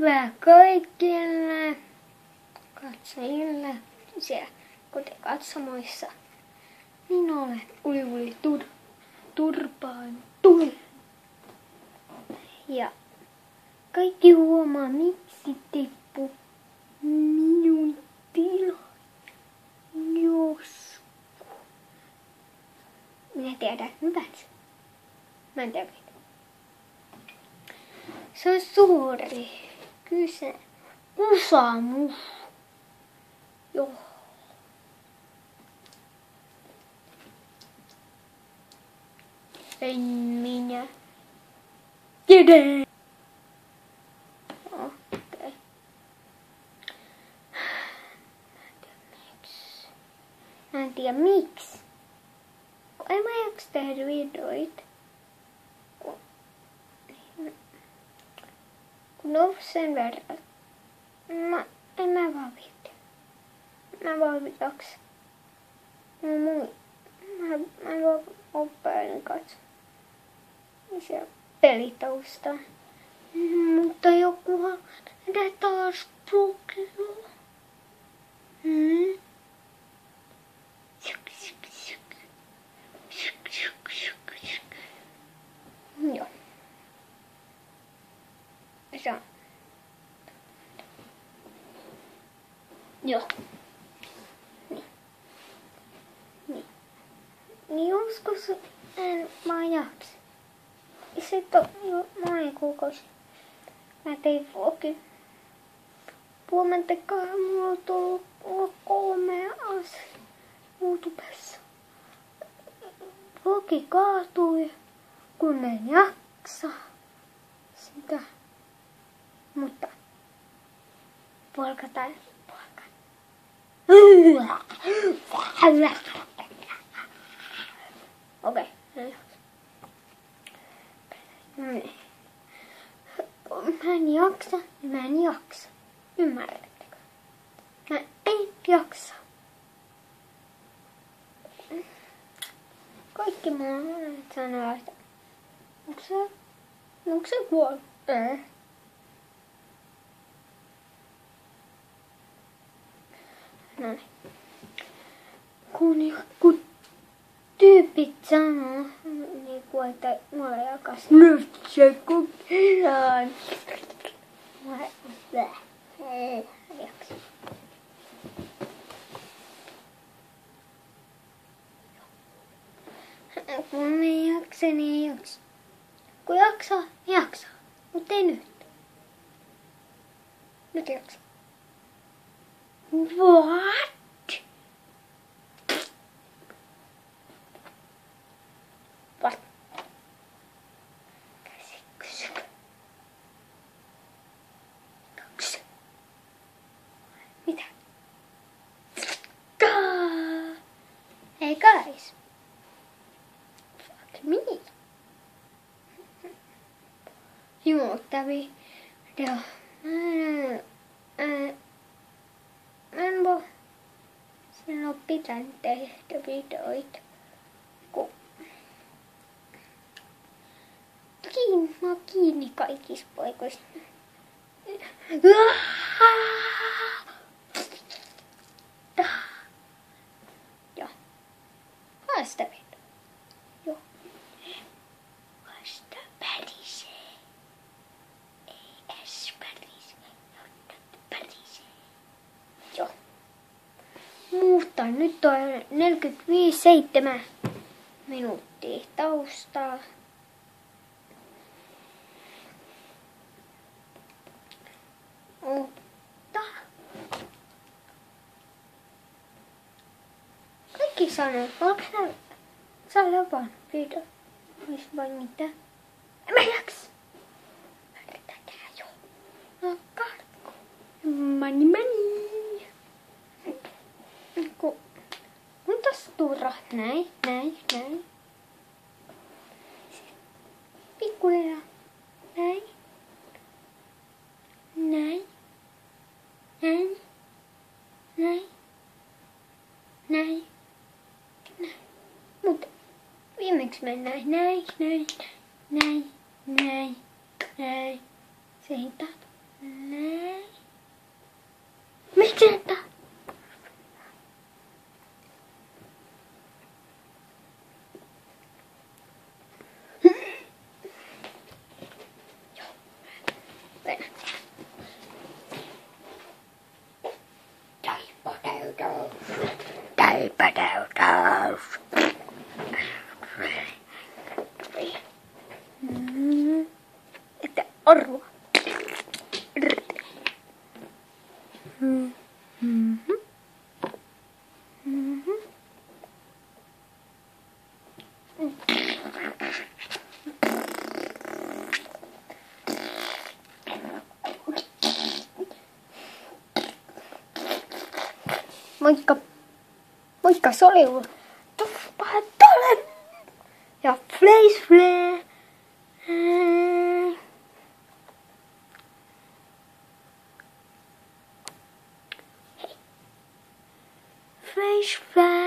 päivää kaikille katsojille siellä kotikatsomoissa. Minä olen Uli Turpaan tuli. Ja kaikki huomaa, miksi tippu minun tila joskus. Minä tiedän hyvänsä. Mä en tiedä mitä. Se on suuri kyse. Kusamus. Joo. En minä tiedä. Okei. Mä en tiedä miksi. En mä jaksa tehdä videoita. Kun on sen verran. En mä vaan viitti. Mä vaan jaksa. Mä vaan oppailin katsoa. Siellä pelitaustaa. Mutta jokuhan nähdään taas Pokemon. Joo. Se on. Joo. Niin joskus en vaan jaksa. Sitten on jo monen kuukausi. Mä tein vlogin. Huomentakaan mulla on tullut 3 asiaa YouTubessa. Vlogi kaatui, kun en jaksa sitä. Mutta polkataan. Okei. Mä en jaksa. Ymmärrättekö? Mä en jaksa. Kaikki monet sanoo, että onko se kuollut? No niin. Kun joku tyypit sanoo, niin kuin, että mulla jakas nyt se kokeillaan. Ei jaksa. Kun ei jaksa, niin ei jaksa. Kun jaksaa, niin jaksaa. Mutta ei nyt. Nyt jaksaa. What? What? Käsikysykö? Kaksi. Mitä? Hey guys. Fuck me. Ilmoittavia video. Mä en voi sanoa pitänyt tehdä videoita. Mä oon kiinni kaikissa paikoissa. Joo. Vasta video. Joo. Vasta pärisee. Ei edes pärisee. Pärisee. Joo. Mutta nyt on 45-7 minuuttia taustaa. Mutta kaikki sanoo, onko sä levan video? Ois vai mitä? En mä jaksa. Mä yritän tehdä jo. No katko. Mani. Kun tossa turra. Näin. Pikkuhiljaa. Näin. Mutta viimeksi mennään näin. Se ei tahto. Nej. Mycket vänta. Että arvoa. Moikka. Moikka, se oli Tuffapatolle. Ja Flash Flare. Flash Flare.